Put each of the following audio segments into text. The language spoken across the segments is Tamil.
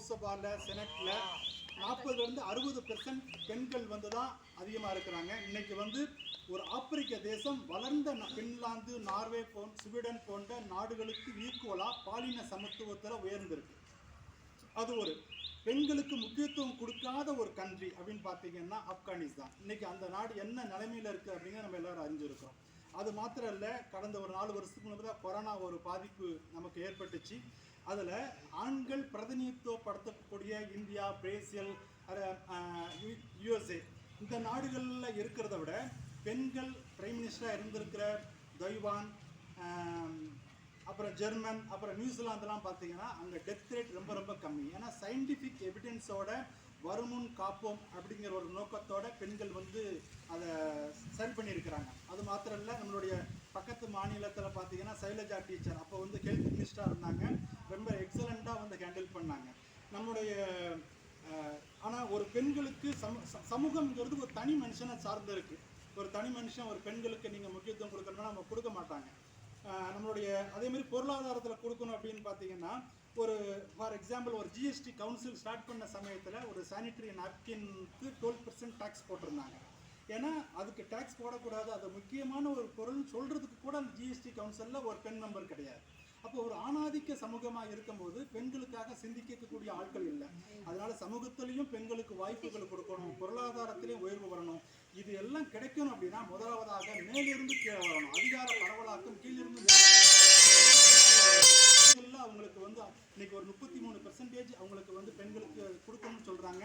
லோக்சபாவில் செனட்டில் 40% 60% பெண்கள் வந்து தான் அதிகமாக இருக்கிறாங்க. இன்னைக்கு வந்து ஒரு ஆப்பிரிக்க தேசம் வளர்ந்த பின்லாந்து, நார்வே ஸ்வீடன் போன்ற நாடுகளுக்கு ஈக்குவலாக பாலின சமத்துவத்தில் உயர்ந்திருக்கு. அது ஒரு பெண்களுக்கு முக்கியத்துவம் கொடுக்காத ஒரு கண்ட்ரி அப்படின்னு பார்த்தீங்கன்னா ஆப்கானிஸ்தான். இன்னைக்கு அந்த நாடு என்ன நிலைமையில் இருக்குது அப்படிங்கிற நம்ம எல்லாரும் அறிஞ்சிருக்கிறோம். அது மாத்திரம் இல்லை, கடந்த ஒரு 4 வருஷத்துக்கு முன்னாடி கொரோனா ஒரு பாதிப்பு நமக்கு ஏற்பட்டுச்சு. அதில் ஆண்கள் பிரதிநிதித்துவப்படுத்தக்கூடிய இந்தியா, பிரேசில், USA இந்த நாடுகளில் இருக்கிறத விட பெண்கள் பிரைம் மினிஸ்டராக இருந்திருக்கிற தைவான், அப்புறம் ஜெர்மன், அப்புறம் நியூசிலாந்துலாம் பார்த்தீங்கன்னா அங்கே டெத் ரேட் ரொம்ப ரொம்ப கம்மி. ஏன்னா சயின்டிஃபிக் எவிடன்ஸோட வருமுன் காப்போம் அப்படிங்கிற ஒரு நோக்கத்தோட பெண்கள் வந்து அதை சரி பண்ணியிருக்கிறாங்க. அது மாத்திரம் இல்லை, நம்மளுடைய பக்கத்து மாநிலத்தில் பார்த்தீங்கன்னா சைலஜா டீச்சர் அப்போ வந்து ஹெல்த் மினிஸ்டராக இருந்தாங்க. ரொம்ப எக்ஸலண்ட்டாக வந்து ஹேண்டில் பண்ணாங்க நம்மளுடைய. ஆனால் ஒரு பெண்களுக்கு சமூகம்ங்கிறது ஒரு தனி மனுஷனை சார்ந்து இருக்குது. ஒரு தனி மனுஷன் ஒரு பெண்களுக்கு நீங்கள் முக்கியத்துவம் கொடுக்கணும்னா நம்ம கொடுக்க மாட்டாங்க. நம்மளுடைய அதேமாதிரி பொருளாதாரத்தில் கொடுக்கணும் அப்படின்னு பார்த்தீங்கன்னா, ஒரு ஃபார் எக்ஸாம்பிள் ஒரு ஜிஎஸ்டி கவுன்சில் ஸ்டார்ட் பண்ண சமயத்தில் ஒரு சானிட்டரி நாப்கின்க்கு 12% டேக்ஸ் போட்டிருந்தாங்க. ஏன்னா அதுக்கு டேக்ஸ் போடக்கூடாது, அது முக்கியமான ஒரு பொருள் சொல்கிறதுக்கு கூட அந்த ஜிஎஸ்டி கவுன்சிலில் ஒரு பெண் மெம்பர் கிடையாது. அப்போ ஒரு ஆணாதிக்க சமூகமாக இருக்கும்போது பெண்களுக்காக சிந்திக்கக்கூடிய ஆட்கள் இல்லை. அதனால சமூகத்திலையும் பெண்களுக்கு வாய்ப்புகள் கொடுக்கணும், பொருளாதாரத்திலையும் உயர்வு வரணும். இது எல்லாம் கிடைக்கணும் அப்படின்னா முதலாவதாக மேலிருந்து கீழே வரணும். அதிகார பரவலாக்கம் கீழிருந்து அவங்களுக்கு வந்து இன்னைக்கு ஒரு 33% அவங்களுக்கு வந்து பெண்களுக்கு கொடுக்கணும்னு சொல்றாங்க.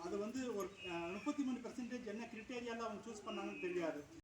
அது வந்து ஒரு 33% என்ன கிரிட்டேரியால அவங்க சூஸ் பண்ணாங்கன்னு தெரியாது.